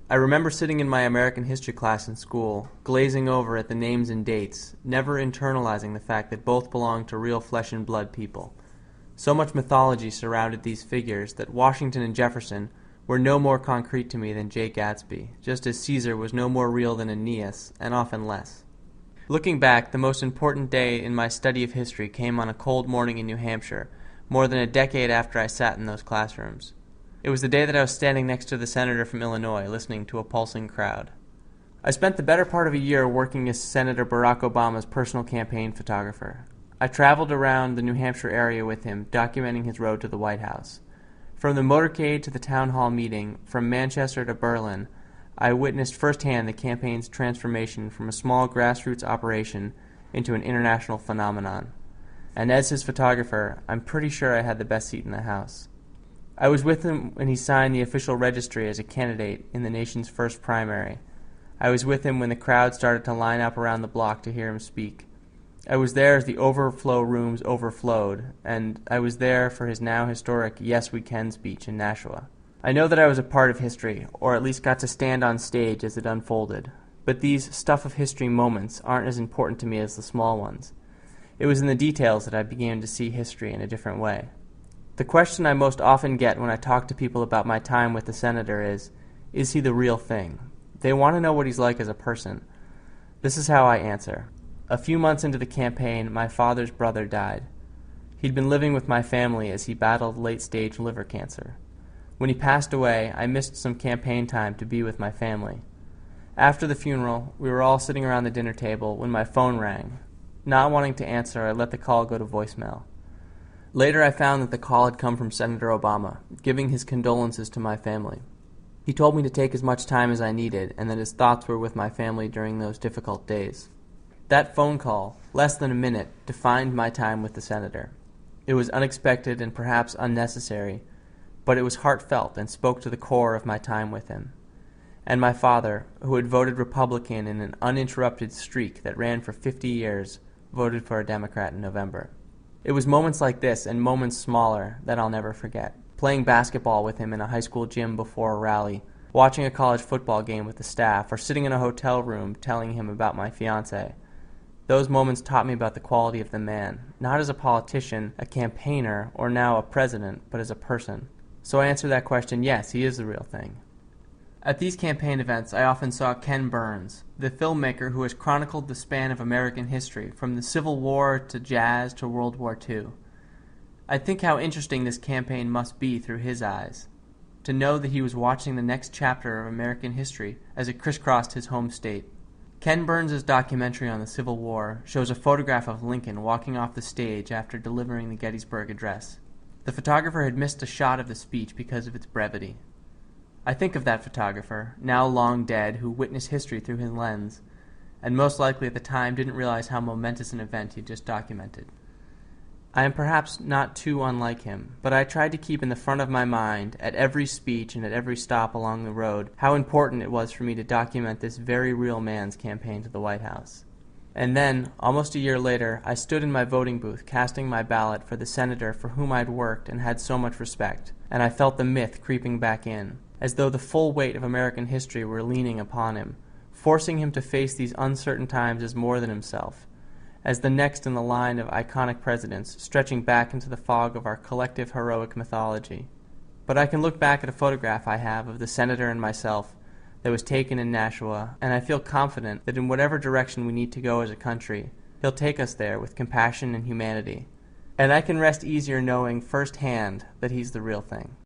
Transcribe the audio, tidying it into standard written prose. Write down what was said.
I remember sitting in my American history class in school, glazing over at the names and dates, never internalizing the fact that both belonged to real flesh and blood people. So much mythology surrounded these figures that Washington and Jefferson were no more concrete to me than Jay Gatsby, just as Caesar was no more real than Aeneas, and often less. Looking back, the most important day in my study of history came on a cold morning in New Hampshire, more than a decade after I sat in those classrooms. It was the day that I was standing next to the senator from Illinois, listening to a pulsing crowd. I spent the better part of a year working as Senator Barack Obama's personal campaign photographer. I traveled around the New Hampshire area with him, documenting his road to the White House. From the motorcade to the town hall meeting, from Manchester to Berlin, I witnessed firsthand the campaign's transformation from a small grassroots operation into an international phenomenon. And as his photographer, I'm pretty sure I had the best seat in the house. I was with him when he signed the official registry as a candidate in the nation's first primary. I was with him when the crowd started to line up around the block to hear him speak. I was there as the overflow rooms overflowed, and I was there for his now historic Yes We Can speech in Nashua. I know that I was a part of history, or at least got to stand on stage as it unfolded, but these stuff of history moments aren't as important to me as the small ones. It was in the details that I began to see history in a different way. The question I most often get when I talk to people about my time with the senator is he the real thing? They want to know what he's like as a person. This is how I answer. A few months into the campaign, my father's brother died. He'd been living with my family as he battled late-stage liver cancer. When he passed away, I missed some campaign time to be with my family. After the funeral, we were all sitting around the dinner table when my phone rang. Not wanting to answer, I let the call go to voicemail. Later I found that the call had come from Senator Obama, giving his condolences to my family. He told me to take as much time as I needed, and that his thoughts were with my family during those difficult days. That phone call, less than a minute, defined my time with the senator. It was unexpected and perhaps unnecessary, but it was heartfelt and spoke to the core of my time with him. And my father, who had voted Republican in an uninterrupted streak that ran for 50 years, voted for a Democrat in November. It was moments like this, and moments smaller, that I'll never forget. Playing basketball with him in a high school gym before a rally, watching a college football game with the staff, or sitting in a hotel room telling him about my fiancée. Those moments taught me about the quality of the man, not as a politician, a campaigner, or now a president, but as a person. So I answer that question, yes, he is the real thing. At these campaign events, I often saw Ken Burns, the filmmaker who has chronicled the span of American history, from the Civil War to jazz to World War II. I think how interesting this campaign must be through his eyes, to know that he was watching the next chapter of American history as it crisscrossed his home state. Ken Burns' documentary on the Civil War shows a photograph of Lincoln walking off the stage after delivering the Gettysburg Address. The photographer had missed a shot of the speech because of its brevity. I think of that photographer, now long dead, who witnessed history through his lens, and most likely at the time didn't realize how momentous an event he'd just documented. I am perhaps not too unlike him, but I tried to keep in the front of my mind, at every speech and at every stop along the road, how important it was for me to document this very real man's campaign to the White House. And then, almost a year later, I stood in my voting booth casting my ballot for the senator for whom I'd worked and had so much respect, and I felt the myth creeping back in, as though the full weight of American history were leaning upon him, forcing him to face these uncertain times as more than himself, as the next in the line of iconic presidents stretching back into the fog of our collective heroic mythology. But I can look back at a photograph I have of the senator and myself that was taken in Nashua, and I feel confident that in whatever direction we need to go as a country, he'll take us there with compassion and humanity. And I can rest easier knowing firsthand that he's the real thing.